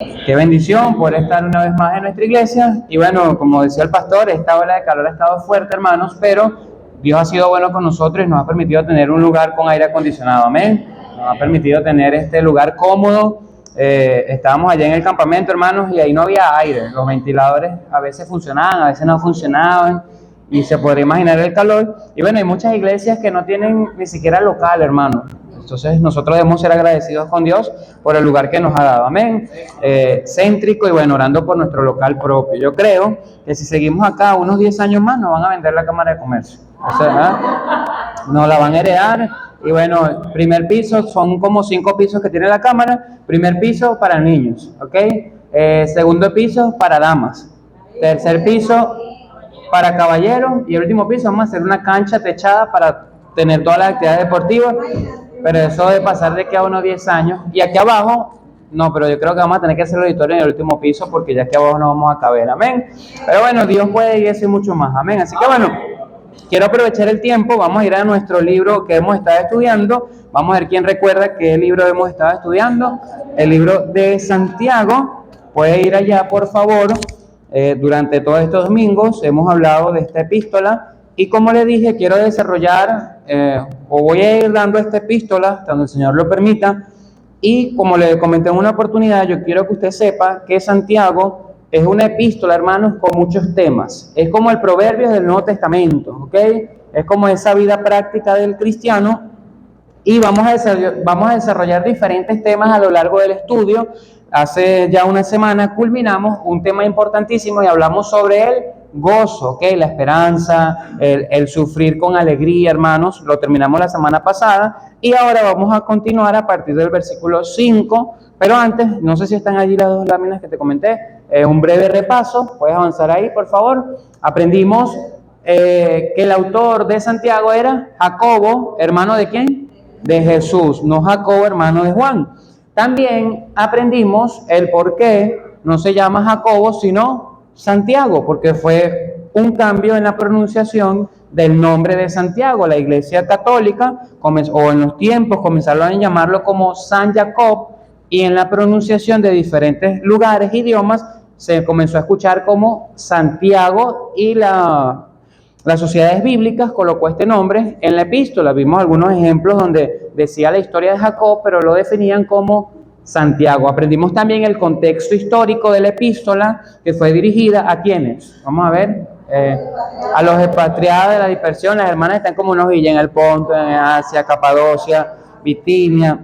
Qué bendición poder estar una vez más en nuestra iglesia. Y bueno, como decía el pastor, esta ola de calor ha estado fuerte, hermanos, pero Dios ha sido bueno con nosotros y nos ha permitido tener un lugar con aire acondicionado. Amén. Nos ha permitido tener este lugar cómodo. Estábamos allá en el campamento, hermanos, y ahí no había aire. Los ventiladores a veces funcionaban, a veces no funcionaban. Y se podría imaginar el calor. Y bueno, hay muchas iglesias que no tienen ni siquiera local, hermanos. Entonces nosotros debemos ser agradecidos con Dios por el lugar que nos ha dado, amén. Céntrico y bueno, orando por nuestro local propio. Yo creo que si seguimos acá unos 10 años más nos van a vender la Cámara de Comercio. O sea, nos la van a heredar. Y bueno, primer piso, son como 5 pisos que tiene la Cámara. Primer piso para niños, ¿ok? Segundo piso para damas. Tercer piso para caballeros. Y el último piso vamos a hacer una cancha techada para tener todas las actividades deportivas. Pero eso de pasar de aquí a unos 10 años. Y aquí abajo, no, pero yo creo que vamos a tener que hacer el auditorio en el último piso porque ya aquí abajo no vamos a caber, amén. Pero bueno, Dios puede y eso y mucho más, amén. Así que bueno, quiero aprovechar el tiempo, vamos a ir a nuestro libro que hemos estado estudiando. Vamos a ver quién recuerda qué libro hemos estado estudiando. El libro de Santiago. Puede ir allá, por favor. Durante todos estos domingos hemos hablado de esta epístola. Y como le dije, quiero desarrollar, o voy a ir dando esta epístola, cuando el Señor lo permita, y como le comenté en una oportunidad, yo quiero que usted sepa que Santiago es una epístola, hermanos, con muchos temas. Es como el Proverbios del Nuevo Testamento, ¿ok? Es como esa vida práctica del cristiano, y vamos a desarrollar diferentes temas a lo largo del estudio. Hace ya una semana culminamos un tema importantísimo y hablamos sobre el gozo, ¿ok? La esperanza, el sufrir con alegría, hermanos. Lo terminamos la semana pasada y ahora vamos a continuar a partir del versículo 5. Pero antes, no sé si están allí las 2 láminas que te comenté. Un breve repaso, puedes avanzar ahí, por favor. Aprendimos que el autor de Santiago era Jacobo, hermano ¿de quién? De Jesús, no Jacobo, hermano de Juan. También aprendimos el por qué no se llama Jacobo, sino Santiago, porque fue un cambio en la pronunciación del nombre de Santiago. La Iglesia Católica, o en los tiempos, comenzaron a llamarlo como San Jacob, y en la pronunciación de diferentes lugares, idiomas, se comenzó a escuchar como Santiago, y las sociedades bíblicas colocó este nombre en la epístola. Vimos algunos ejemplos donde decía la historia de Jacob, pero lo definían como Santiago. Aprendimos también el contexto histórico de la epístola, que fue dirigida a ¿quiénes? Vamos a ver, a los expatriados de la dispersión. Las hermanas están como unos villas en el Ponto, en Asia, Capadocia, Bitinia.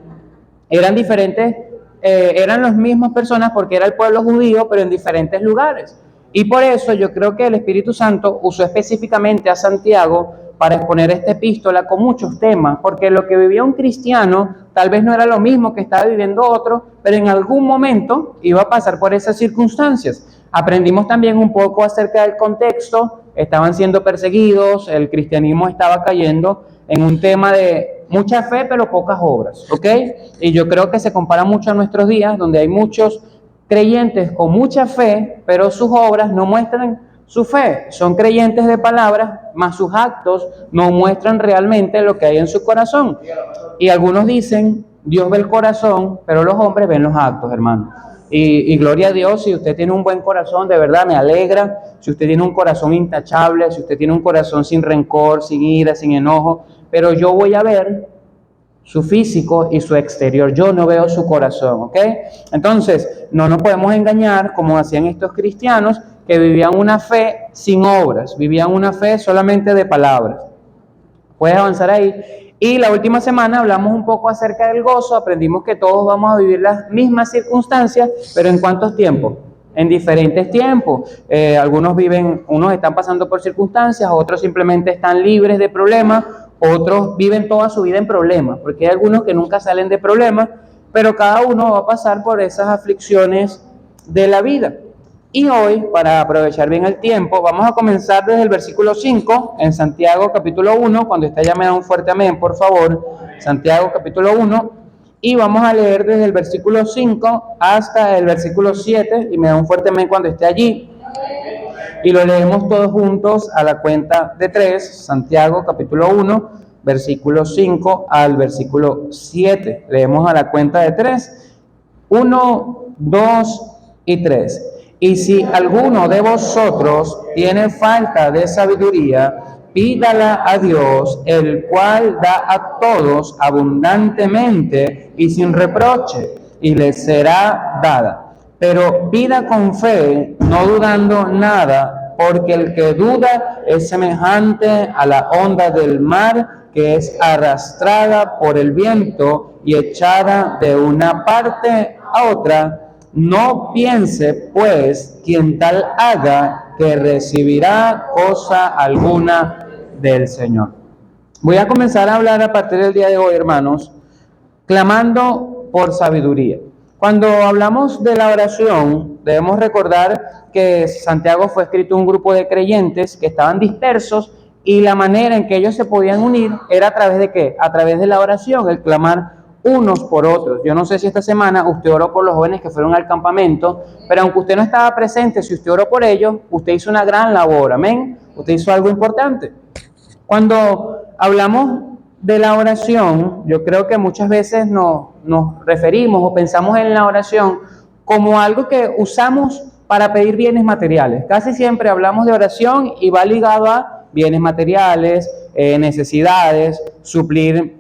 Eran diferentes, eran las mismas personas porque era el pueblo judío, pero en diferentes lugares. Y por eso yo creo que el Espíritu Santo usó específicamente a Santiago para exponer esta epístola con muchos temas, porque lo que vivía un cristiano tal vez no era lo mismo que estaba viviendo otro, pero en algún momento iba a pasar por esas circunstancias. Aprendimos también un poco acerca del contexto. Estaban siendo perseguidos, el cristianismo estaba cayendo en un tema de mucha fe pero pocas obras, ¿ok? Y yo creo que se compara mucho a nuestros días, donde hay muchos creyentes con mucha fe, pero sus obras no muestran su fe. Son creyentes de palabras, mas sus actos no muestran realmente lo que hay en su corazón. Y algunos dicen, Dios ve el corazón, pero los hombres ven los actos, hermano. Y gloria a Dios, si usted tiene un buen corazón, de verdad me alegra. Si usted tiene un corazón intachable, si usted tiene un corazón sin rencor, sin ira, sin enojo, pero yo voy a ver su físico y su exterior. Yo no veo su corazón, ¿ok? Entonces, no nos podemos engañar como hacían estos cristianos que vivían una fe sin obras, vivían una fe solamente de palabras. Puedes avanzar ahí. Y la última semana hablamos un poco acerca del gozo. Aprendimos que todos vamos a vivir las mismas circunstancias, pero ¿en cuántos tiempos? En diferentes tiempos. Algunos viven, unos están pasando por circunstancias, otros simplemente están libres de problemas, otros viven toda su vida en problemas, porque hay algunos que nunca salen de problemas, pero cada uno va a pasar por esas aflicciones de la vida. Y hoy, para aprovechar bien el tiempo, vamos a comenzar desde el versículo 5 en Santiago capítulo 1. Cuando esté ya me da un fuerte amén, por favor. Santiago capítulo 1. Y vamos a leer desde el versículo 5 hasta el versículo 7. Y me da un fuerte amén cuando esté allí. Y lo leemos todos juntos a la cuenta de 3. Santiago capítulo 1, versículo 5 al versículo 7. Leemos a la cuenta de 3. 1, 2 y 3. Y si alguno de vosotros tiene falta de sabiduría, pídala a Dios, el cual da a todos abundantemente y sin reproche, y le será dada. Pero pida con fe, no dudando nada, porque el que duda es semejante a la onda del mar, que es arrastrada por el viento y echada de una parte a otra. No piense, pues, quien tal haga, que recibirá cosa alguna del Señor. Voy a comenzar a hablar a partir del día de hoy, hermanos, clamando por sabiduría. Cuando hablamos de la oración, debemos recordar que Santiago fue escrito a un grupo de creyentes que estaban dispersos y la manera en que ellos se podían unir era a través de ¿qué? A través de la oración, el clamar unos por otros. Yo no sé si esta semana usted oró por los jóvenes que fueron al campamento, pero aunque usted no estaba presente, si usted oró por ellos, usted hizo una gran labor, amén. Usted hizo algo importante. Cuando hablamos de la oración, yo creo que muchas veces nos referimos o pensamos en la oración como algo que usamos para pedir bienes materiales. Casi siempre hablamos de oración y va ligado a bienes materiales, necesidades, suplir,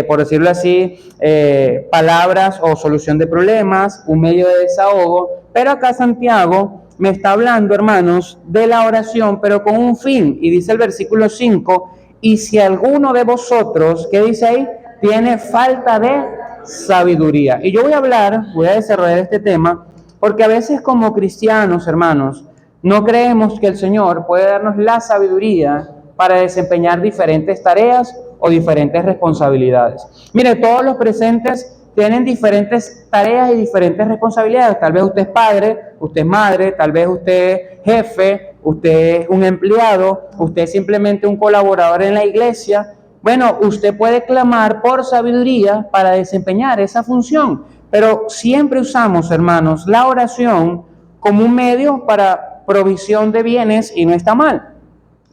por decirlo así, palabras o solución de problemas, un medio de desahogo. Pero acá Santiago me está hablando, hermanos, de la oración, pero con un fin. Y dice el versículo 5, y si alguno de vosotros, ¿qué dice ahí? Tiene falta de sabiduría. Y yo voy a desarrollar este tema, porque a veces como cristianos, hermanos, no creemos que el Señor puede darnos la sabiduría para desempeñar diferentes tareas o diferentes responsabilidades. Mire, todos los presentes tienen diferentes tareas y diferentes responsabilidades. Tal vez usted es padre, usted es madre, tal vez usted es jefe, usted es un empleado, usted es simplemente un colaborador en la iglesia. Bueno, usted puede clamar por sabiduría para desempeñar esa función, pero siempre usamos, hermanos, la oración como un medio para provisión de bienes y no está mal.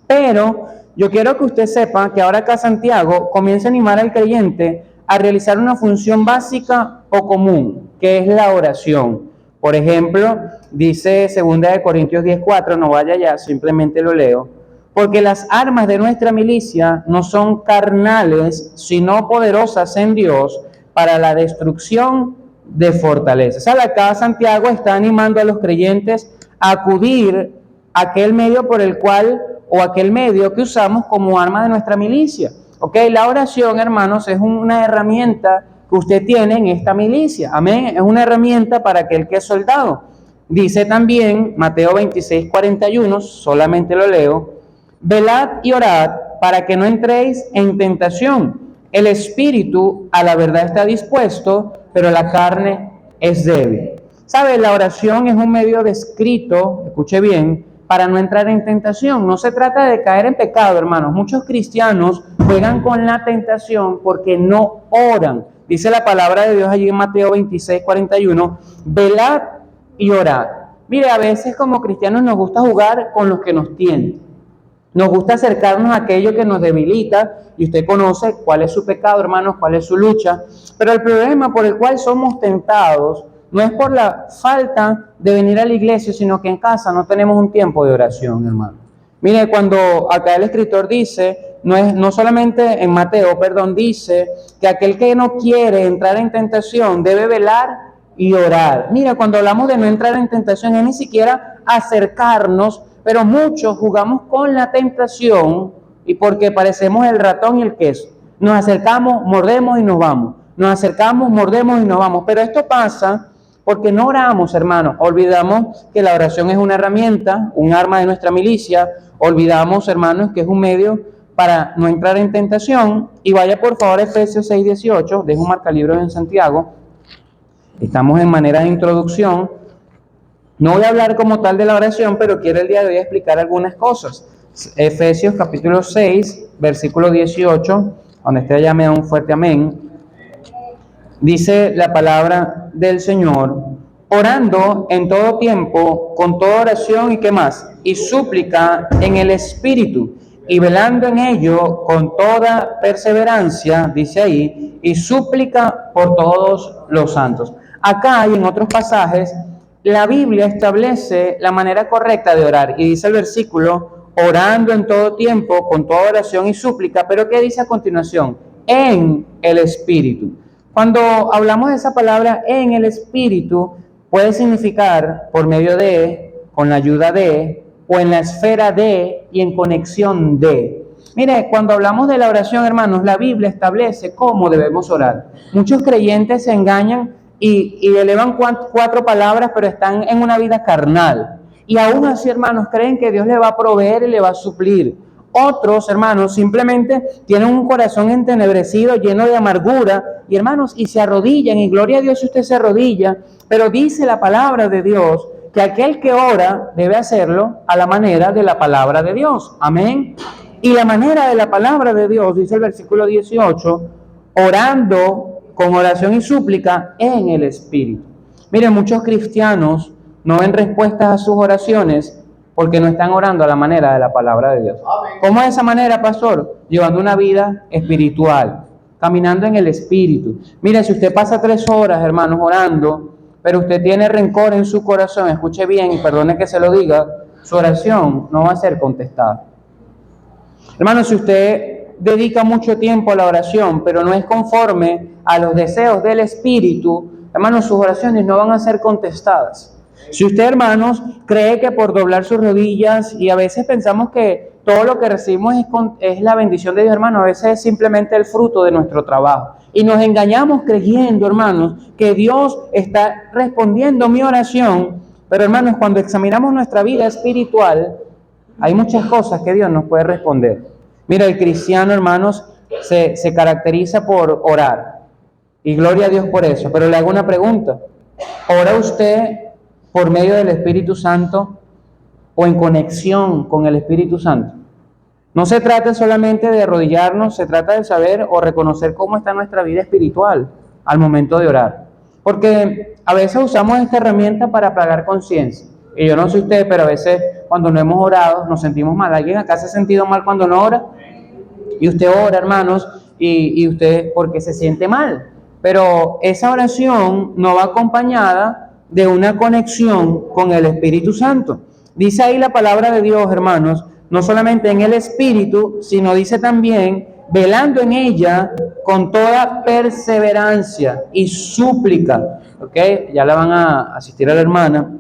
Pero yo quiero que usted sepa que ahora acá Santiago comienza a animar al creyente a realizar una función básica o común, que es la oración. Por ejemplo, dice 2 Corintios 10:4, no vaya ya, simplemente lo leo, porque las armas de nuestra milicia no son carnales, sino poderosas en Dios para la destrucción de fortalezas. ¿Sabe? Acá Santiago está animando a los creyentes a acudir a aquel medio por el cual, o aquel medio que usamos como arma de nuestra milicia. ¿Ok? La oración, hermanos, es una herramienta que usted tiene en esta milicia. Amén. Es una herramienta para aquel que es soldado. Dice también Mateo 26:41, solamente lo leo, velad y orad para que no entréis en tentación. El espíritu a la verdad está dispuesto, pero la carne es débil. ¿Sabe? La oración es un medio descrito, escuche bien, para no entrar en tentación. No se trata de caer en pecado, hermanos. Muchos cristianos juegan con la tentación porque no oran. Dice la palabra de Dios allí en Mateo 26:41, velad y orad. Mire, a veces como cristianos nos gusta jugar con los que nos tienen. Nos gusta acercarnos a aquello que nos debilita, y usted conoce cuál es su pecado, hermanos, cuál es su lucha. Pero el problema por el cual somos tentados no es por la falta de venir a la iglesia, sino que en casa no tenemos un tiempo de oración, hermano. Mire, cuando acá el escritor dice, no solamente en Mateo, dice que aquel que no quiere entrar en tentación debe velar y orar. Mira, cuando hablamos de no entrar en tentación es ni siquiera acercarnos, pero muchos jugamos con la tentación y porque parecemos el ratón y el queso. Nos acercamos, mordemos y nos vamos. Nos acercamos, mordemos y nos vamos. Pero esto pasa porque no oramos, hermanos. Olvidamos que la oración es una herramienta, un arma de nuestra milicia. Olvidamos, hermanos, que es un medio para no entrar en tentación. Y vaya por favor a Efesios 6:18, dejo un marcalibros en Santiago. Estamos en manera de introducción. No voy a hablar como tal de la oración, pero quiero el día de hoy explicar algunas cosas. Efesios capítulo 6, versículo 18, donde esté ya me da un fuerte amén. Dice la palabra del Señor, orando en todo tiempo, con toda oración y qué más, y súplica en el Espíritu, y velando en ello con toda perseverancia, dice ahí, y súplica por todos los santos. Acá y en otros pasajes, la Biblia establece la manera correcta de orar. Y dice el versículo, orando en todo tiempo, con toda oración y súplica. Pero ¿qué dice a continuación? En el Espíritu. Cuando hablamos de esa palabra en el Espíritu, puede significar por medio de, con la ayuda de, o en la esfera de y en conexión de. Mire, cuando hablamos de la oración, hermanos, la Biblia establece cómo debemos orar. Muchos creyentes se engañan y elevan 4 palabras, pero están en una vida carnal. Y aún así, hermanos, creen que Dios le va a proveer y le va a suplir. Otros, hermanos, simplemente tienen un corazón entenebrecido, lleno de amargura, y hermanos, y se arrodillan, y gloria a Dios si usted se arrodilla, pero dice la palabra de Dios que aquel que ora debe hacerlo a la manera de la palabra de Dios. Amén. Y la manera de la palabra de Dios, dice el versículo 18, orando con oración y súplica en el Espíritu. Miren, muchos cristianos no ven respuestas a sus oraciones porque no están orando a la manera de la palabra de Dios. ¿Cómo es esa manera, pastor? Llevando una vida espiritual, caminando en el Espíritu. Mire, si usted pasa 3 horas, hermanos, orando, pero usted tiene rencor en su corazón, escuche bien y perdone que se lo diga, su oración no va a ser contestada. Hermano, si usted dedica mucho tiempo a la oración, pero no es conforme a los deseos del Espíritu, hermanos, sus oraciones no van a ser contestadas. Si usted, hermanos, cree que por doblar sus rodillas, y a veces pensamos que todo lo que recibimos es la bendición de Dios, hermano, a veces es simplemente el fruto de nuestro trabajo. Y nos engañamos creyendo, hermanos, que Dios está respondiendo mi oración, pero hermanos, cuando examinamos nuestra vida espiritual, hay muchas cosas que Dios nos puede responder. Mira, el cristiano, hermanos, se caracteriza por orar. Y gloria a Dios por eso. Pero le hago una pregunta. ¿Ora usted por medio del Espíritu Santo o en conexión con el Espíritu Santo? No se trata solamente de arrodillarnos, se trata de saber o reconocer cómo está nuestra vida espiritual al momento de orar. Porque a veces usamos esta herramienta para pagar conciencia. Y yo no sé usted, pero a veces cuando no hemos orado nos sentimos mal. ¿Alguien acá se ha sentido mal cuando no ora? Y usted ora, hermanos, y usted porque se siente mal. Pero esa oración no va acompañada de una conexión con el Espíritu Santo. Dice ahí la palabra de Dios, hermanos, no solamente en el Espíritu, sino dice también velando en ella con toda perseverancia y súplica. ¿Ok? Ya la van a asistir a la hermana.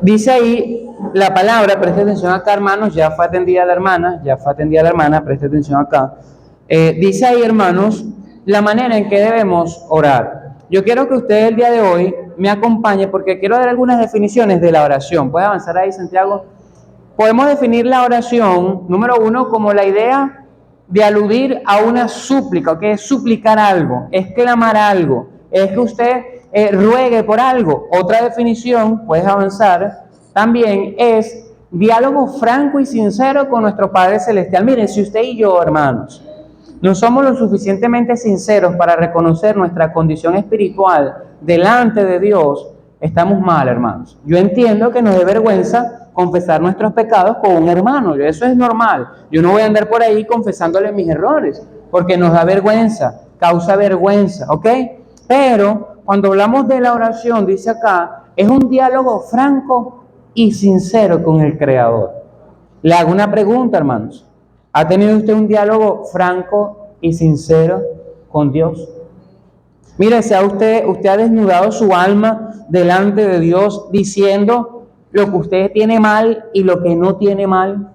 Dice ahí la palabra, preste atención acá, hermanos, ya fue atendida la hermana, preste atención acá. Dice ahí, hermanos, la manera en que debemos orar. Yo quiero que usted el día de hoy me acompañe porque quiero dar algunas definiciones de la oración. ¿Puede avanzar ahí, Santiago? Podemos definir la oración, número 1, como la idea de aludir a una súplica, que es suplicar algo, es clamar algo, es que usted ruegue por algo. Otra definición, puedes avanzar, también es diálogo franco y sincero con nuestro Padre Celestial. Miren, si usted y yo, hermanos, no somos lo suficientemente sinceros para reconocer nuestra condición espiritual delante de Dios, estamos mal, hermanos. Yo entiendo que nos dé vergüenza confesar nuestros pecados con un hermano, eso es normal. Yo no voy a andar por ahí confesándole mis errores, porque nos da vergüenza, causa vergüenza, ¿ok? Pero cuando hablamos de la oración, dice acá, es un diálogo franco y sincero con el Creador. Le hago una pregunta, hermanos. ¿Ha tenido usted un diálogo franco y sincero con Dios? Mire, si usted ha desnudado su alma delante de Dios diciendo lo que usted tiene mal y lo que no tiene mal.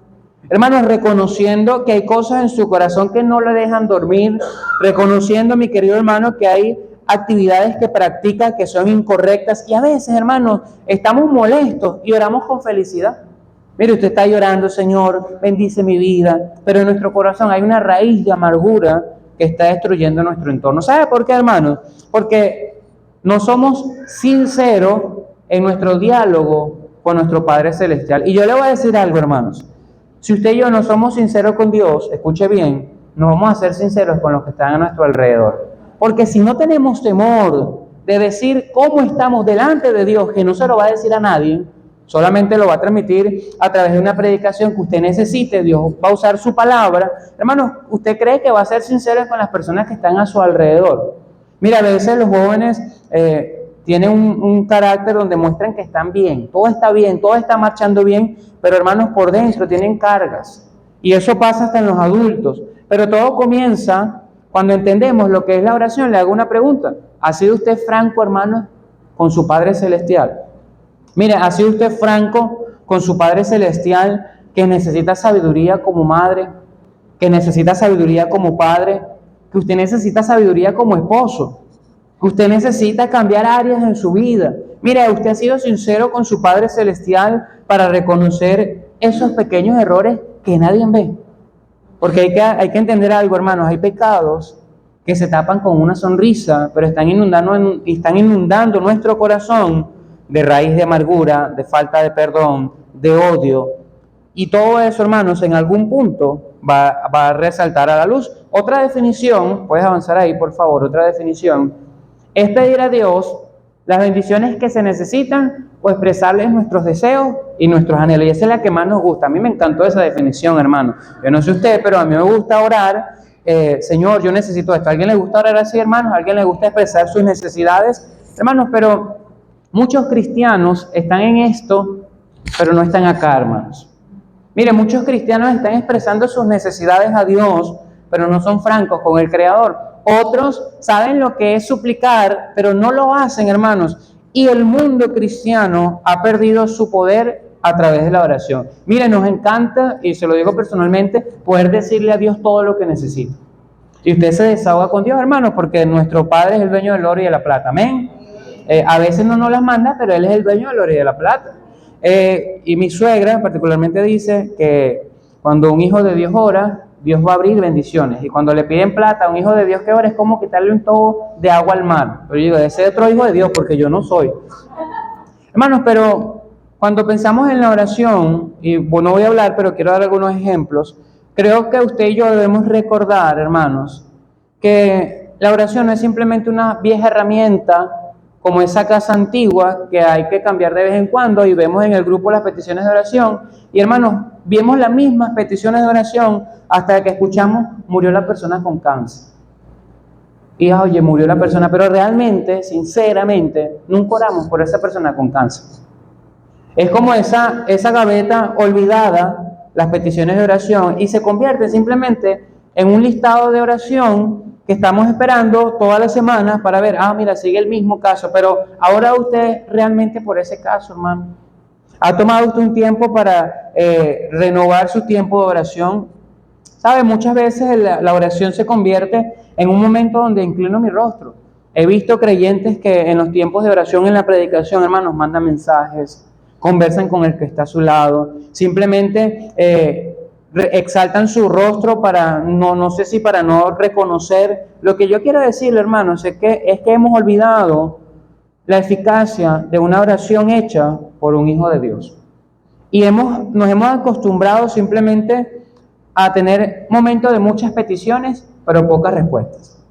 Hermanos, reconociendo que hay cosas en su corazón que no le dejan dormir, reconociendo, mi querido hermano, que hay actividades que practica que son incorrectas y a veces, hermanos, estamos molestos y oramos con felicidad. Mire, usted está llorando, Señor, bendice mi vida, pero en nuestro corazón hay una raíz de amargura que está destruyendo nuestro entorno. ¿Sabe por qué, hermanos? Porque no somos sinceros en nuestro diálogo con nuestro Padre Celestial. Y yo le voy a decir algo, hermanos. Si usted y yo no somos sinceros con Dios, escuche bien, no vamos a ser sinceros con los que están a nuestro alrededor. Porque si no tenemos temor de decir cómo estamos delante de Dios, que no se lo va a decir a nadie, solamente lo va a transmitir a través de una predicación que usted necesite, Dios va a usar su palabra. Hermanos, ¿usted cree que va a ser sincero con las personas que están a su alrededor? Mira, a veces los jóvenes tienen un carácter donde muestran que están bien, todo está marchando bien, pero hermanos, por dentro tienen cargas. Y eso pasa hasta en los adultos. Pero todo comienza cuando entendemos lo que es la oración. Le hago una pregunta. ¿Ha sido usted franco, hermano, con su Padre Celestial? Mire, ¿ha sido usted franco con su Padre Celestial que necesita sabiduría como madre, que necesita sabiduría como padre, que usted necesita sabiduría como esposo, que usted necesita cambiar áreas en su vida? Mire, usted ha sido sincero con su Padre Celestial para reconocer esos pequeños errores que nadie ve. Porque hay que entender algo, hermanos, hay pecados que se tapan con una sonrisa, pero están inundando nuestro corazón de raíz de amargura, de falta de perdón, de odio. Y todo eso, hermanos, en algún punto va a resaltar a la luz. Otra definición, puedes avanzar ahí, por favor, otra definición, es pedir a Dios las bendiciones que se necesitan o expresarles nuestros deseos y nuestros anhelos. Y esa es la que más nos gusta. A mí me encantó esa definición, hermano. Yo no sé usted, pero a mí me gusta orar. Señor, yo necesito esto. ¿A alguien le gusta orar así, hermanos? ¿A alguien le gusta expresar sus necesidades? Hermanos, pero muchos cristianos están en esto, pero no están acá, hermanos. Mire, muchos cristianos están expresando sus necesidades a Dios, pero no son francos con el Creador. Otros saben lo que es suplicar, pero no lo hacen, hermanos. Y el mundo cristiano ha perdido su poder a través de la oración. Mire, nos encanta, y se lo digo personalmente, poder decirle a Dios todo lo que necesita. Y usted se desahoga con Dios, hermanos, porque nuestro Padre es el dueño del oro y de la plata. Amén. A veces no nos las manda, pero Él es el dueño del oro y de la plata. Y mi suegra particularmente dice que cuando un hijo de Dios ora, Dios va a abrir bendiciones. Y cuando le piden plata a un hijo de Dios que ora, es como quitarle un tobo de agua al mar. Pero yo digo, ese es otro hijo de Dios, porque yo no soy. Hermanos, pero cuando pensamos en la oración, y bueno, no voy a hablar, pero quiero dar algunos ejemplos, creo que usted y yo debemos recordar, hermanos, que la oración no es simplemente una vieja herramienta como esa casa antigua que hay que cambiar de vez en cuando, y vemos en el grupo las peticiones de oración, y hermanos, vemos las mismas peticiones de oración hasta que escuchamos, murió la persona con cáncer. Y oye, murió la persona, pero realmente, sinceramente, nunca oramos por esa persona con cáncer. Es como esa gaveta olvidada, las peticiones de oración, y se convierte simplemente en un listado de oración que estamos esperando todas las semanas para ver, mira, sigue el mismo caso, pero ahora usted realmente por ese caso, hermano, ¿ha tomado usted un tiempo para renovar su tiempo de oración? ¿Sabe? Muchas veces la oración se convierte en un momento donde inclino mi rostro. He visto creyentes que en los tiempos de oración, en la predicación, hermanos, mandan mensajes, conversan con el que está a su lado, simplemente exaltan su rostro para, no sé si para no reconocer. Lo que yo quiero decirle, hermanos, es que hemos olvidado la eficacia de una oración hecha por un hijo de Dios. Y nos hemos acostumbrado simplemente a tener momentos de muchas peticiones, pero pocas respuestas.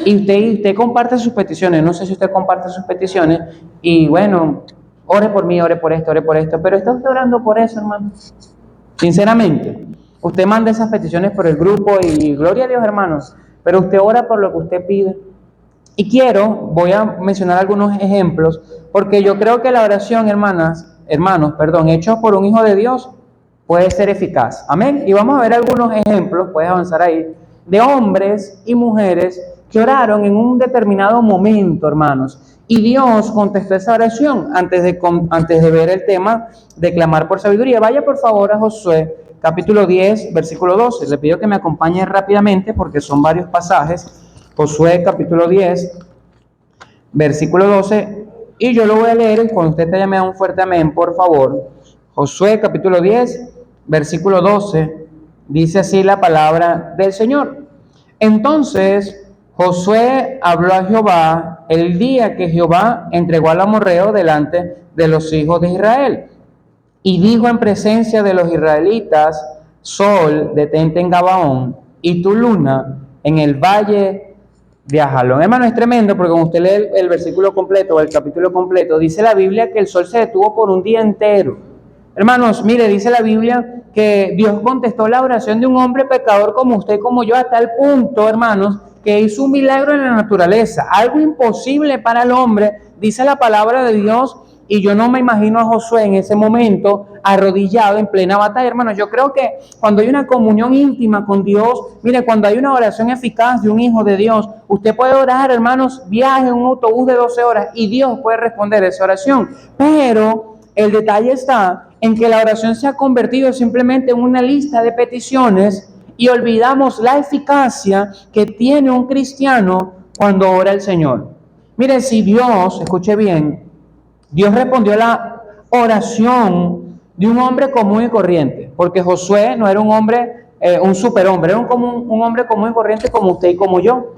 Y usted comparte sus peticiones, no sé si usted comparte sus peticiones, y bueno, ore por mí, ore por esto, pero ¿está usted orando por eso, hermano? Sinceramente, usted manda esas peticiones por el grupo y gloria a Dios, hermanos, pero usted ora por lo que usted pide. Y voy a mencionar algunos ejemplos, porque yo creo que la oración, hermanos, hecha por un hijo de Dios, puede ser eficaz. Amén. Y vamos a ver algunos ejemplos, puedes avanzar ahí, de hombres y mujeres que oraron en un determinado momento, hermanos. Y Dios contestó esa oración antes de ver el tema de clamar por sabiduría. Vaya por favor a Josué, capítulo 10, versículo 12. Le pido que me acompañe rápidamente porque son varios pasajes. Josué, capítulo 10, versículo 12. Y yo lo voy a leer, cuando usted te llame a un fuerte amén, por favor. Josué, capítulo 10, versículo 12. Dice así la palabra del Señor. Entonces Josué habló a Jehová el día que Jehová entregó al amorreo delante de los hijos de Israel. Y dijo en presencia de los israelitas: Sol, detente en Gabaón, y tu luna en el valle de Ajalón. Hermano, es tremendo porque cuando usted lee el versículo completo o el capítulo completo, dice la Biblia que el sol se detuvo por un día entero. Hermanos, mire, dice la Biblia que Dios contestó la oración de un hombre pecador como usted y como yo, a tal punto, hermanos, que hizo un milagro en la naturaleza, algo imposible para el hombre, dice la palabra de Dios. Y yo no me imagino a Josué en ese momento arrodillado en plena batalla, hermanos. Yo creo que cuando hay una comunión íntima con Dios, mire, cuando hay una oración eficaz de un hijo de Dios, usted puede orar, hermanos, viaje en un autobús de 12 horas y Dios puede responder esa oración. Pero el detalle está en que la oración se ha convertido simplemente en una lista de peticiones y olvidamos la eficacia que tiene un cristiano cuando ora al Señor. Mire, si Dios, escuche bien, Dios respondió a la oración de un hombre común y corriente, porque Josué no era un hombre, un superhombre, era un hombre común y corriente como usted y como yo.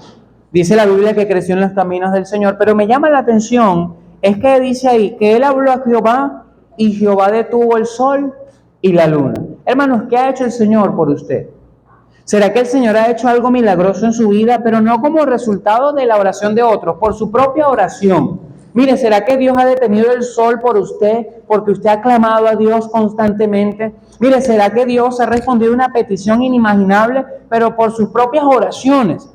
Dice la Biblia que creció en los caminos del Señor, pero me llama la atención, es que dice ahí que él habló a Jehová y Jehová detuvo el sol y la luna. Hermanos, ¿qué ha hecho el Señor por usted? ¿Será que el Señor ha hecho algo milagroso en su vida, pero no como resultado de la oración de otros, por su propia oración? Mire, ¿será que Dios ha detenido el sol por usted porque usted ha clamado a Dios constantemente? Mire, ¿será que Dios ha respondido una petición inimaginable, pero por sus propias oraciones?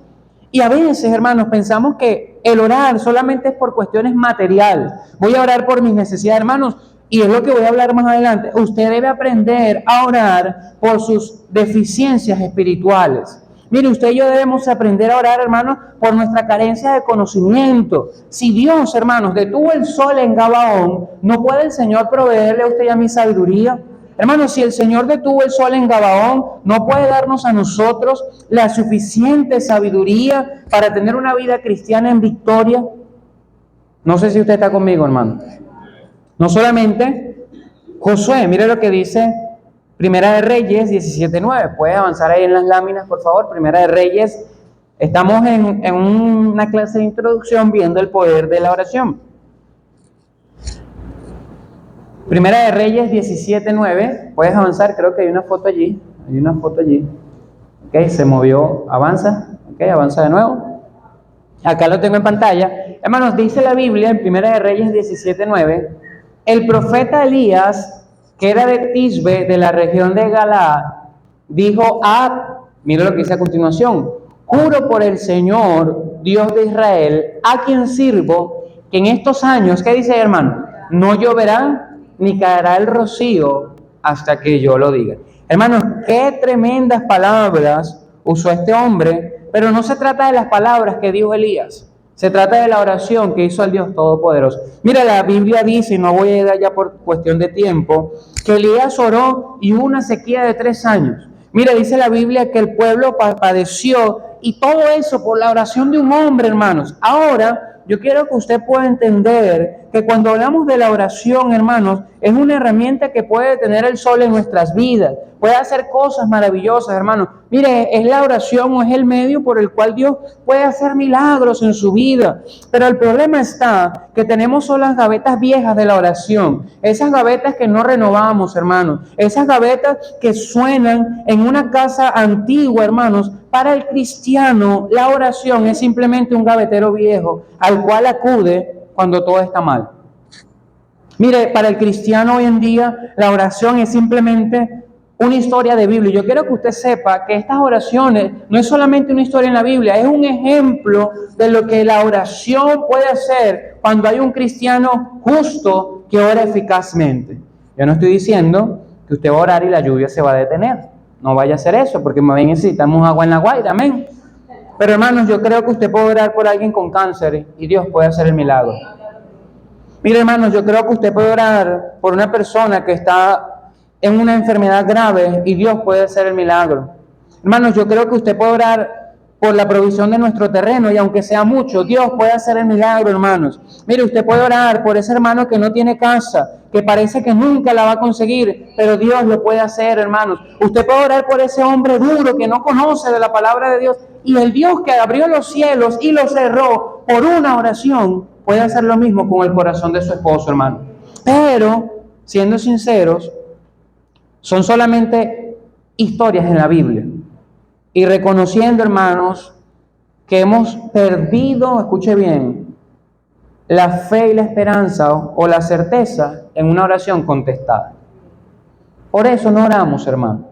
Y a veces, hermanos, pensamos que el orar solamente es por cuestiones materiales. Voy a orar por mis necesidades, hermanos, y es lo que voy a hablar más adelante. Usted debe aprender a orar por sus deficiencias espirituales. Mire, usted y yo debemos aprender a orar, hermanos, por nuestra carencia de conocimiento. Si Dios, hermanos, detuvo el sol en Gabaón, ¿no puede el Señor proveerle a usted y a mi sabiduría? Hermanos, si el Señor detuvo el sol en Gabaón, ¿no puede darnos a nosotros la suficiente sabiduría para tener una vida cristiana en victoria? No sé si usted está conmigo, hermano. No solamente Josué, mire lo que dice Primera de Reyes 17:9. Puede avanzar ahí en las láminas, por favor. Primera de Reyes. Estamos en una clase de introducción viendo el poder de la oración. Primera de Reyes 17:9. Puedes avanzar, creo que hay una foto allí. Hay una foto allí. Ok, se movió. Avanza. Ok, avanza de nuevo. Acá lo tengo en pantalla. Hermanos, dice la Biblia en Primera de Reyes 17:9. El profeta Elías, que era de Tisbe, de la región de Galaad, dijo mira lo que dice a continuación: juro por el Señor, Dios de Israel, a quien sirvo, que en estos años, ¿qué dice, hermano? No lloverá ni caerá el rocío hasta que yo lo diga. Hermanos, qué tremendas palabras usó este hombre, pero no se trata de las palabras que dijo Elías. Se trata de la oración que hizo al Dios Todopoderoso. Mira, la Biblia dice, y no voy a ir allá por cuestión de tiempo, que Elías oró y hubo una sequía de 3 años. Mira, dice la Biblia que el pueblo padeció, y todo eso por la oración de un hombre, hermanos. Ahora, yo quiero que usted pueda entender que cuando hablamos de la oración, hermanos, es una herramienta que puede tener el sol en nuestras vidas, puede hacer cosas maravillosas, hermanos. Mire, es la oración o es el medio por el cual Dios puede hacer milagros en su vida. Pero el problema está que tenemos solo las gavetas viejas de la oración, esas gavetas que no renovamos, hermanos, esas gavetas que suenan en una casa antigua, hermanos. Para el cristiano, la oración es simplemente un gavetero viejo al cual acude cuando todo está mal. Mire, para el cristiano hoy en día, la oración es simplemente una historia de Biblia. Yo quiero que usted sepa que estas oraciones no es solamente una historia en la Biblia, es un ejemplo de lo que la oración puede hacer cuando hay un cristiano justo que ora eficazmente. Yo no estoy diciendo que usted va a orar y la lluvia se va a detener. No vaya a hacer eso, porque más bien necesitamos agua en la Guaira, amén. Pero hermanos, yo creo que usted puede orar por alguien con cáncer y Dios puede hacer el milagro. Mire, hermanos, yo creo que usted puede orar por una persona que está en una enfermedad grave y Dios puede hacer el milagro. Hermanos, yo creo que usted puede orar por la provisión de nuestro terreno y aunque sea mucho, Dios puede hacer el milagro, hermanos. Mire, usted puede orar por ese hermano que no tiene casa, que parece que nunca la va a conseguir, pero Dios lo puede hacer, hermanos. Usted puede orar por ese hombre duro que no conoce de la palabra de Dios y el Dios que abrió los cielos y los cerró por una oración puede hacer lo mismo con el corazón de su esposo, hermano. Pero, siendo sinceros, son solamente historias en la Biblia. Y reconociendo, hermanos, que hemos perdido, escuche bien, la fe y la esperanza o la certeza en una oración contestada. Por eso no oramos, hermano.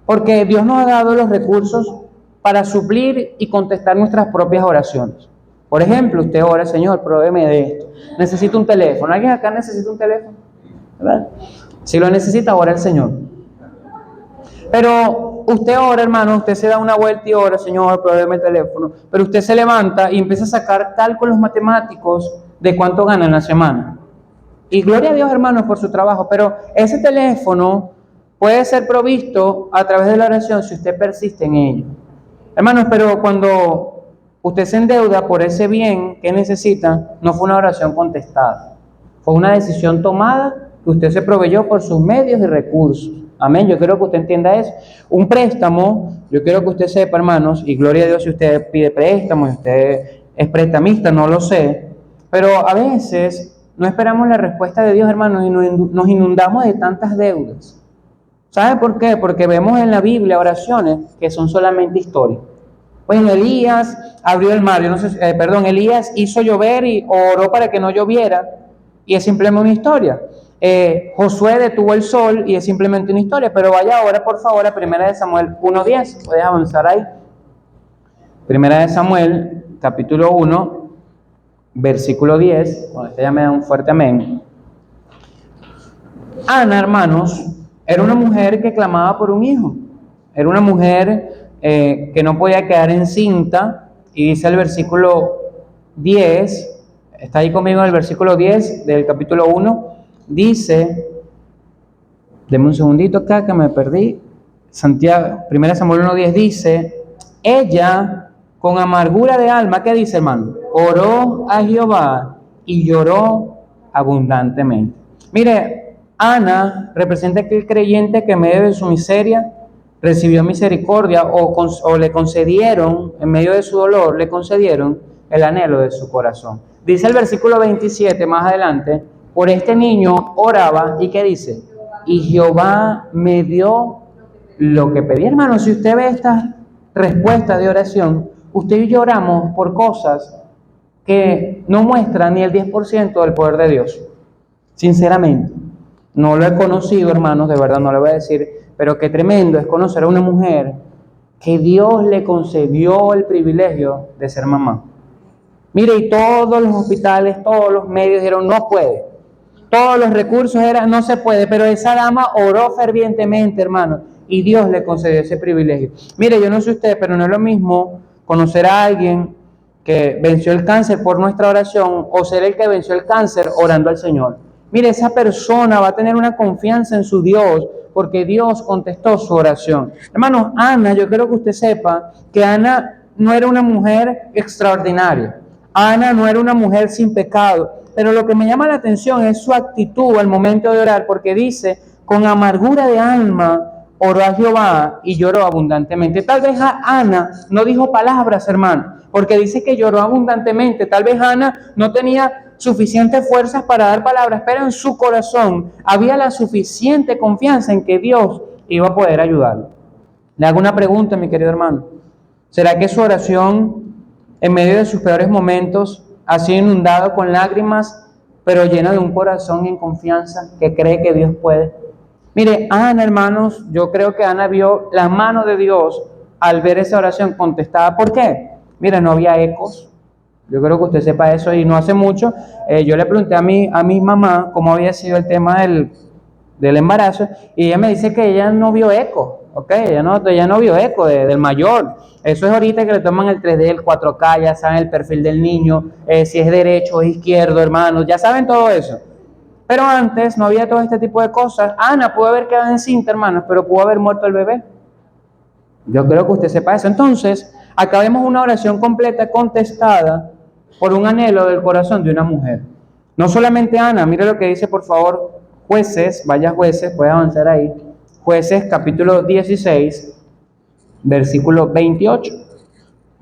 Porque Dios nos ha dado los recursos para suplir y contestar nuestras propias oraciones. Por ejemplo, usted ora, Señor, provéeme de esto. Necesito un teléfono. ¿Alguien acá necesita un teléfono? ¿Verdad? Si lo necesita, ora el Señor. Pero usted ora, hermano, usted se da una vuelta y ora, Señor, provéeme el teléfono. Pero usted se levanta y empieza a sacar cálculos matemáticos de cuánto gana en la semana. Y gloria a Dios, hermanos, por su trabajo. Pero ese teléfono puede ser provisto a través de la oración si usted persiste en ello. Hermanos, pero cuando usted se endeuda por ese bien que necesita, no fue una oración contestada. Fue una decisión tomada que usted se proveyó por sus medios y recursos. Amén. Yo quiero que usted entienda eso. Un préstamo, yo quiero que usted sepa, hermanos, y gloria a Dios si usted pide préstamo, si usted es prestamista, no lo sé. Pero a veces no esperamos la respuesta de Dios, hermanos, y nos inundamos de tantas deudas. ¿Sabe por qué? Porque vemos en la Biblia oraciones que son solamente historias. Bueno, Elías abrió el mar, Elías hizo llover y oró para que no lloviera, y es simplemente una historia. Josué detuvo el sol y es simplemente una historia. Pero vaya ahora, por favor, a 1 Samuel 1:10. Puedes avanzar ahí. 1 Samuel, capítulo 1, versículo 10. Cuando usted ya me da un fuerte amén. Ana, hermanos, era una mujer que clamaba por un hijo. Era una mujer que no podía quedar encinta. Y dice el versículo 10, está ahí conmigo en el versículo 10 del capítulo 1. Dice, deme un segundito acá que me perdí. Santiago, 1 Samuel 1:10 dice, ella con amargura de alma, ¿qué dice, hermano? Oró a Jehová y lloró abundantemente. Mire, Ana representa aquel creyente que en medio de su miseria recibió misericordia o le concedieron, en medio de su dolor, le concedieron el anhelo de su corazón. Dice el versículo 27 más adelante, por este niño oraba, ¿y qué dice? Y Jehová me dio lo que pedí. Hermano, si usted ve estas respuestas de oración, usted y yo oramos por cosas que no muestran ni el 10% del poder de Dios. Sinceramente, no lo he conocido, hermanos, de verdad no le voy a decir, pero qué tremendo es conocer a una mujer que Dios le concedió el privilegio de ser mamá. Mire, y todos los hospitales, todos los medios dijeron, no puede. Todos los recursos eran, no se puede, pero esa dama oró fervientemente, hermano, y Dios le concedió ese privilegio. Mire, yo no sé usted, pero no es lo mismo conocer a alguien que venció el cáncer por nuestra oración o ser el que venció el cáncer orando al Señor. Mire, esa persona va a tener una confianza en su Dios porque Dios contestó su oración. Hermanos, Ana, yo quiero que usted sepa que Ana no era una mujer extraordinaria. Ana no era una mujer sin pecado. Pero lo que me llama la atención es su actitud al momento de orar, porque dice, con amargura de alma oró a Jehová y lloró abundantemente. Tal vez Ana no dijo palabras, hermano, porque dice que lloró abundantemente. Tal vez Ana no tenía suficientes fuerzas para dar palabras, pero en su corazón había la suficiente confianza en que Dios iba a poder ayudarlo. Le hago una pregunta, mi querido hermano. ¿Será que su oración, en medio de sus peores momentos, ha sido inundado con lágrimas, pero lleno de un corazón en confianza que cree que Dios puede? Mire, Ana, hermanos, yo creo que Ana vio la mano de Dios al ver esa oración contestada. ¿Por qué? Mire, no había ecos. Yo creo que usted sepa eso. Y no hace mucho, yo le pregunté a mi mamá cómo había sido el tema del embarazo, y ella me dice que ella no vio eco. Ella no vio eco del mayor. Eso es ahorita que le toman el 3D, el 4K, ya saben el perfil del niño, si es derecho o izquierdo, hermanos, ya saben todo eso. Pero antes no había todo este tipo de cosas. Ana pudo haber quedado encinta, hermanos, pero pudo haber muerto el bebé. Yo creo que usted sepa eso. Entonces, acá vemos una oración completa contestada por un anhelo del corazón de una mujer. No solamente Ana, mire lo que dice, por favor, Jueces, vaya Jueces, puede avanzar ahí. Jueces, capítulo 16, versículo 28.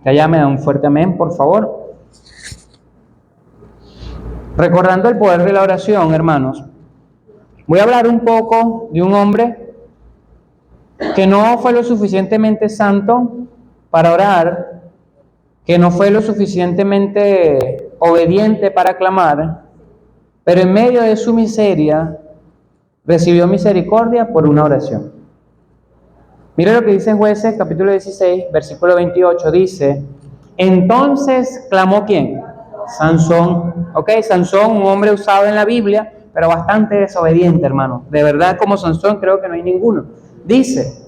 Que allá me da un fuerte amén, por favor. Recordando el poder de la oración, hermanos, voy a hablar un poco de un hombre que no fue lo suficientemente santo para orar, que no fue lo suficientemente obediente para clamar, pero en medio de su miseria recibió misericordia por una oración. Mire lo que dice Jueces, capítulo 16, versículo 28, dice, entonces clamó ¿quién? Sansón. Ok, Sansón, un hombre usado en la Biblia, pero bastante desobediente, hermano. De verdad, como Sansón, creo que no hay ninguno. Dice,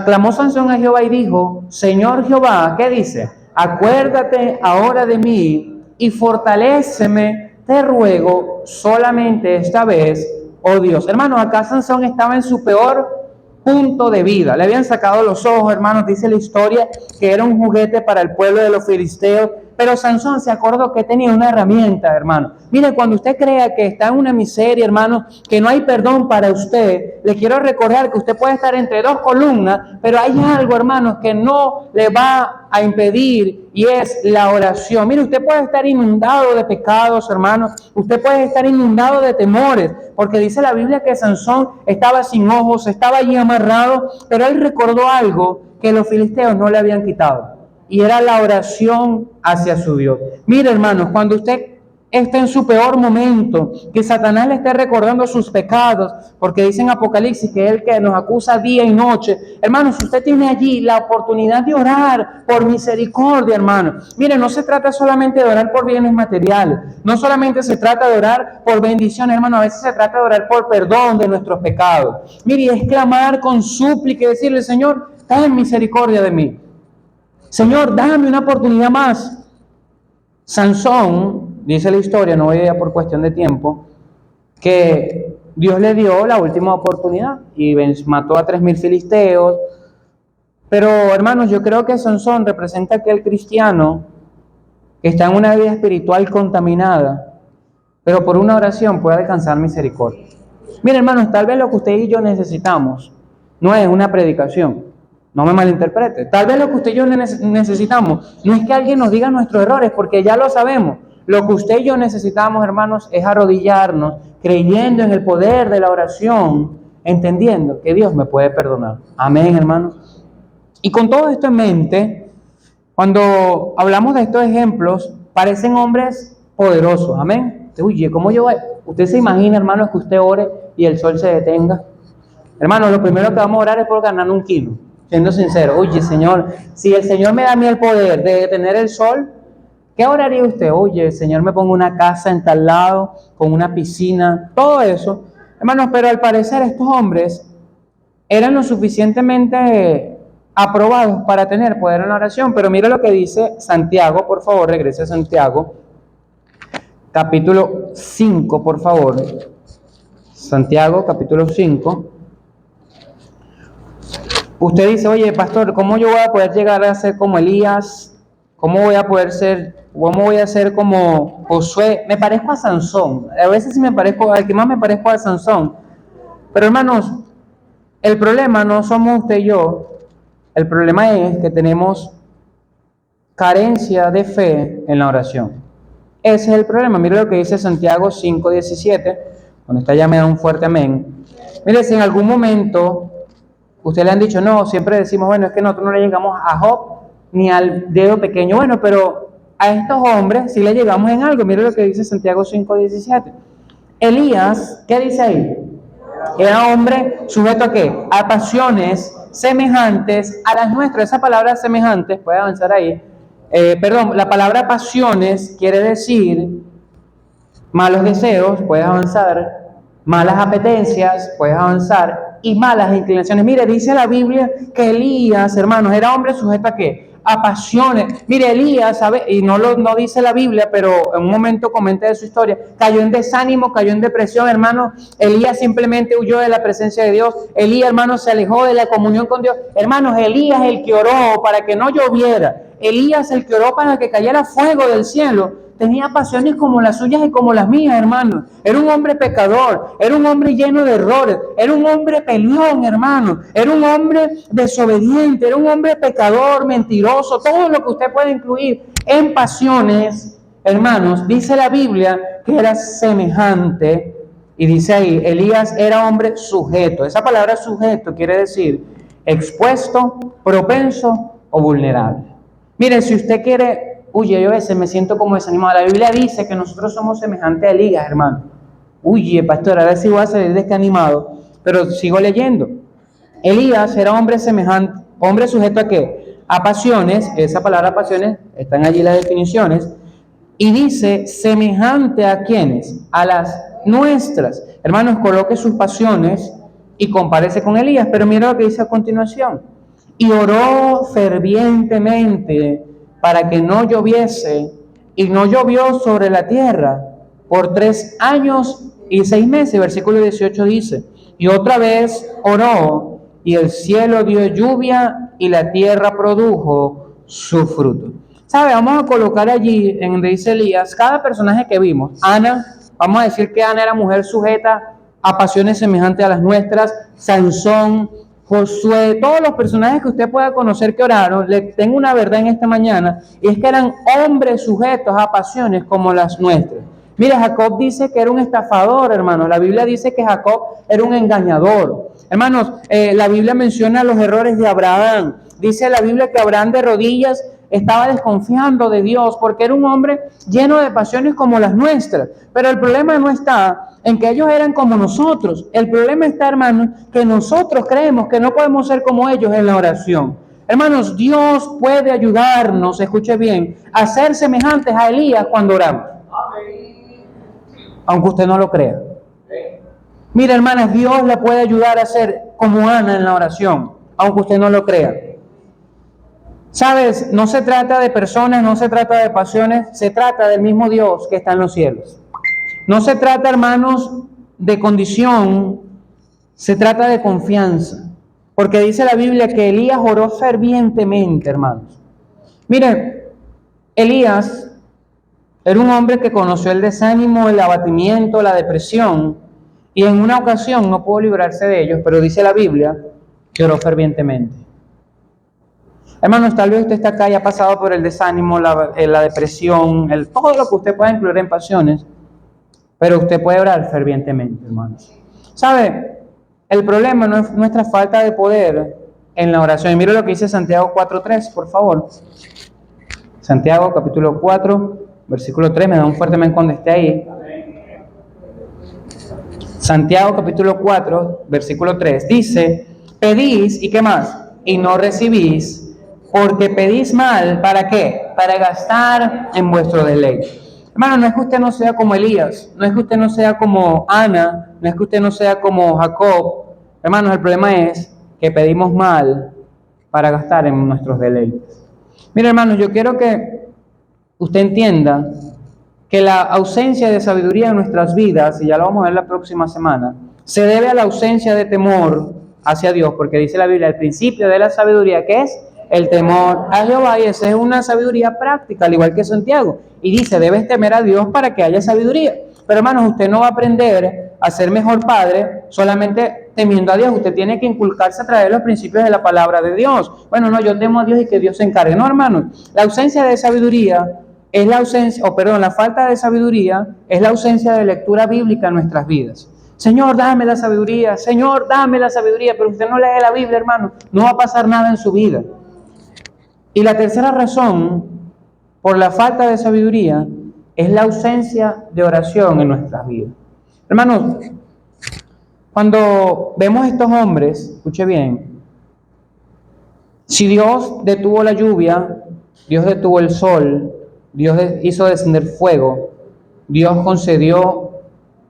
clamó Sansón a Jehová y dijo, Señor Jehová, ¿qué dice? Acuérdate ahora de mí y fortaléceme, te ruego, solamente esta vez, oh Dios. Hermano, acá Sansón estaba en su peor punto de vida. Le habían sacado los ojos, hermanos, dice la historia, que era un juguete para el pueblo de los filisteos. Pero Sansón se acordó que tenía una herramienta, hermano. Mire, cuando usted crea que está en una miseria, hermano, que no hay perdón para usted, le quiero recordar que usted puede estar entre dos columnas, pero hay algo, hermanos, que no le va a impedir, y es la oración. Mire, usted puede estar inundado de pecados, hermanos. Usted puede estar inundado de temores, porque dice la Biblia que Sansón estaba sin ojos, estaba allí amarrado, pero él recordó algo que los filisteos no le habían quitado. Y era la oración hacia su Dios. Mire, hermanos, cuando usted está en su peor momento, que Satanás le esté recordando sus pecados, porque dice en Apocalipsis que es el que nos acusa día y noche. Hermanos, usted tiene allí la oportunidad de orar por misericordia, hermano. Mire, no se trata solamente de orar por bienes materiales, no solamente se trata de orar por bendición, hermano, a veces se trata de orar por perdón de nuestros pecados. Mire, es clamar con súplica y decirle, Señor, ten misericordia de mí. Señor, dame una oportunidad más. Sansón, dice la historia, no voy a ir por cuestión de tiempo, que Dios le dio la última oportunidad y mató a 3,000 filisteos. Pero, hermanos, yo creo que Sansón representa a aquel cristiano que está en una vida espiritual contaminada, pero por una oración puede alcanzar misericordia. Miren, hermanos, tal vez lo que usted y yo necesitamos no es una predicación. No me malinterprete. Tal vez lo que usted y yo necesitamos no es que alguien nos diga nuestros errores, porque ya lo sabemos. Lo que usted y yo necesitamos, hermanos, es arrodillarnos, creyendo en el poder de la oración, entendiendo que Dios me puede perdonar. Amén, hermanos. Y con todo esto en mente, cuando hablamos de estos ejemplos, parecen hombres poderosos. Amén. Oye, ¿cómo yo voy? Usted se imagina, hermanos, que usted ore y el sol se detenga. Hermanos, lo primero que vamos a orar es por ganar 1 kilo. Siendo sincero, oye, Señor, si el Señor me da a mí el poder de detener el sol, ¿qué oraría usted? Oye, el Señor me ponga una casa en tal lado, con una piscina, todo eso. Hermanos, pero al parecer estos hombres eran lo suficientemente aprobados para tener poder en la oración. Pero mire lo que dice Santiago, por favor, regrese a Santiago, capítulo 5, por favor. Santiago, capítulo 5. Usted dice, oye, pastor, ¿cómo yo voy a poder llegar a ser como Elías? ¿Cómo voy a ser como Josué? Me parezco a Sansón. A veces sí me parezco, al que más me parezco a Sansón. Pero hermanos, el problema no somos usted y yo. El problema es que tenemos carencia de fe en la oración. Ese es el problema. Mire lo que dice Santiago 5:17, cuando está ya me da un fuerte amén. Mire, si en algún momento ustedes le han dicho, no, siempre decimos, bueno, es que nosotros no le llegamos a Job ni al dedo pequeño. Bueno, pero a estos hombres sí le llegamos en algo. Mire lo que dice Santiago 5:17. Elías, ¿qué dice ahí? Era hombre sujeto a ¿qué? A pasiones semejantes a las nuestras. Esa palabra semejantes, puede avanzar ahí. La palabra pasiones quiere decir malos deseos, puedes avanzar, malas apetencias, puedes avanzar, y malas inclinaciones. Mire, dice la Biblia que Elías, hermanos, era hombre sujeto a ¿qué? A pasiones. Mire, Elías, ¿sabe? Y no dice la Biblia, pero en un momento comenté de su historia, cayó en desánimo, cayó en depresión, hermano. Elías simplemente huyó de la presencia de Dios. Elías, hermano, se alejó de la comunión con Dios. Hermanos, Elías el que oró para que no lloviera. Elías el que oró para que cayera fuego del cielo. Tenía pasiones como las suyas y como las mías, hermano. Era un hombre pecador, era un hombre lleno de errores, era un hombre peleón, hermano. Era un hombre desobediente, era un hombre pecador, mentiroso, todo lo que usted puede incluir en pasiones, hermanos. Dice la Biblia que era semejante, y dice ahí, Elías era hombre sujeto. Esa palabra sujeto quiere decir expuesto, propenso o vulnerable. Mire, si usted quiere... Oye, yo a veces me siento como desanimado. La Biblia dice que nosotros somos semejantes a Elías, hermano. Oye, pastor, a ver si voy a salir de este animado, pero sigo leyendo. Elías era hombre semejante, hombre sujeto a qué? A pasiones, esa palabra pasiones, están allí las definiciones, y dice semejante a quienes, a las nuestras. Hermanos, coloque sus pasiones y compárese con Elías, pero mira lo que dice a continuación. Y oró fervientemente para que no lloviese, y no llovió sobre la tierra por 3 años y 6 meses. Versículo 18 dice, y otra vez oró, y el cielo dio lluvia, y la tierra produjo su fruto. ¿Sabe? Vamos a colocar allí, en donde dice Elías, cada personaje que vimos. Ana, vamos a decir que Ana era mujer sujeta a pasiones semejantes a las nuestras. Sansón, Josué, todos los personajes que usted pueda conocer que oraron, le tengo una verdad en esta mañana, y es que eran hombres sujetos a pasiones como las nuestras. Mira, Jacob dice que era un estafador, hermanos. La Biblia dice que Jacob era un engañador. Hermanos, la Biblia menciona los errores de Abraham. Dice la Biblia que Abraham de rodillas estaba desconfiando de Dios porque era un hombre lleno de pasiones como las nuestras. Pero el problema no está en que ellos eran como nosotros. El problema está, hermanos, que nosotros creemos que no podemos ser como ellos en la oración. Hermanos, Dios puede ayudarnos, escuche bien, a ser semejantes a Elías cuando oramos. Aunque usted no lo crea. Mira, hermanas, Dios la puede ayudar a ser como Ana en la oración, aunque usted no lo crea. ¿Sabes? No se trata de personas, no se trata de pasiones, se trata del mismo Dios que está en los cielos. No se trata, hermanos, de condición, se trata de confianza. Porque dice la Biblia que Elías oró fervientemente, hermanos. Miren, Elías era un hombre que conoció el desánimo, el abatimiento, la depresión, y en una ocasión no pudo librarse de ellos, pero dice la Biblia que oró fervientemente. Hermanos, tal vez usted está acá y ha pasado por el desánimo, la depresión, todo lo que usted pueda incluir en pasiones, pero usted puede orar fervientemente, hermanos. ¿Sabe? El problema no es nuestra falta de poder en la oración. Y mire lo que dice Santiago 4:3, por favor. Santiago capítulo 4, versículo 3, me da un fuerte amén cuando esté ahí. Santiago capítulo 4, versículo 3, dice, pedís, ¿y qué más? Y no recibís, porque pedís mal, ¿para qué? Para gastar en vuestro deleite. Hermano, no es que usted no sea como Elías, no es que usted no sea como Ana, no es que usted no sea como Jacob. Hermanos, el problema es que pedimos mal para gastar en nuestros deleites. Mira, hermanos, yo quiero que usted entienda que la ausencia de sabiduría en nuestras vidas, y ya lo vamos a ver la próxima semana, se debe a la ausencia de temor hacia Dios, porque dice la Biblia, el principio de la sabiduría, ¿qué es? El temor a Jehová, y esa es una sabiduría práctica, al igual que Santiago, y dice, debes temer a Dios para que haya sabiduría. Pero hermanos, usted no va a aprender a ser mejor padre solamente temiendo a Dios. Usted tiene que inculcarse a través de los principios de la palabra de Dios. Bueno, no, yo temo a Dios y que Dios se encargue. No, hermanos, la ausencia de sabiduría es la ausencia, la falta de sabiduría es la ausencia de lectura bíblica en nuestras vidas. Señor, dame la sabiduría, Señor, dame la sabiduría, pero usted no lee la Biblia, hermano, no va a pasar nada en su vida. Y la tercera razón por la falta de sabiduría es la ausencia de oración en nuestras vidas. Hermanos, cuando vemos estos hombres, escuche bien, si Dios detuvo la lluvia, Dios detuvo el sol, Dios hizo descender fuego, Dios concedió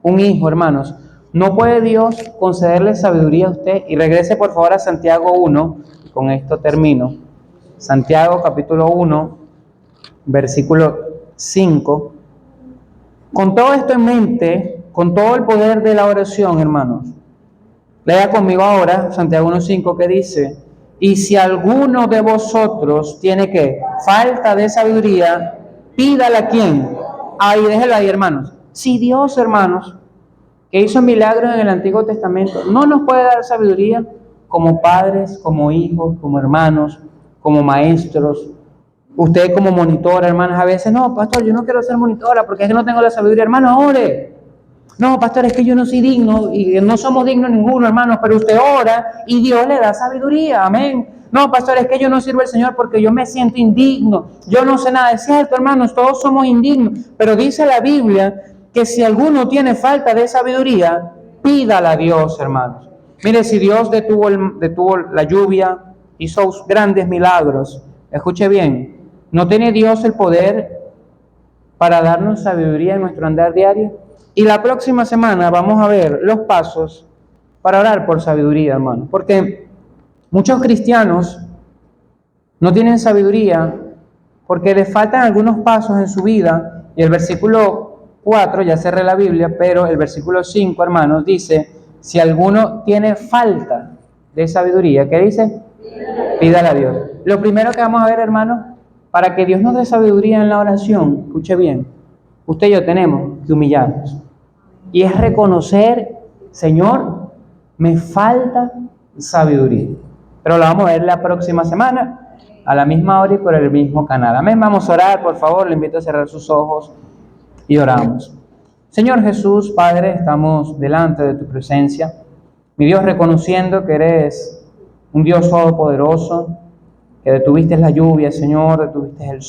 un hijo, hermanos, ¿no puede Dios concederle sabiduría a usted? Y regrese por favor a Santiago 1, y con esto termino. Santiago capítulo 1, versículo 5. Con todo esto en mente, con todo el poder de la oración, hermanos, lea conmigo ahora Santiago 1:5 que dice, y si alguno de vosotros tiene que falta de sabiduría, pídala a quién. Ahí, déjelo ahí, hermanos. Si Dios, hermanos, que hizo milagros en el Antiguo Testamento, no nos puede dar sabiduría como padres, como hijos, como hermanos, como maestros, usted como monitora, hermanas, a veces, no, pastor, yo no quiero ser monitora porque es que no tengo la sabiduría. Hermano, ore. No, pastor, es que yo no soy digno y no somos dignos ninguno, hermanos, pero usted ora y Dios le da sabiduría, amén. No, pastor, es que yo no sirvo al Señor porque yo me siento indigno, yo no sé nada. Es cierto, hermanos, todos somos indignos, pero dice la Biblia que si alguno tiene falta de sabiduría, pídala a Dios, hermanos. Mire, si Dios detuvo la lluvia, hizo grandes milagros, escuche bien, ¿no tiene Dios el poder para darnos sabiduría en nuestro andar diario? Y la próxima semana vamos a ver los pasos para orar por sabiduría, hermano. Porque muchos cristianos no tienen sabiduría porque les faltan algunos pasos en su vida. Y el versículo 4, ya cerré la Biblia, pero el versículo 5, hermanos, dice, si alguno tiene falta de sabiduría, ¿qué dice? Pídala a Dios. Lo primero que vamos a ver, hermanos, para que Dios nos dé sabiduría en la oración, escuche bien, usted y yo tenemos que humillarnos. Y es reconocer, Señor, me falta sabiduría. Pero lo vamos a ver la próxima semana, a la misma hora y por el mismo canal. Amén. Vamos a orar, por favor, le invito a cerrar sus ojos y oramos. Señor Jesús, Padre, estamos delante de tu presencia. Mi Dios, reconociendo que eres un Dios todopoderoso, que detuviste la lluvia, Señor, detuviste el sol.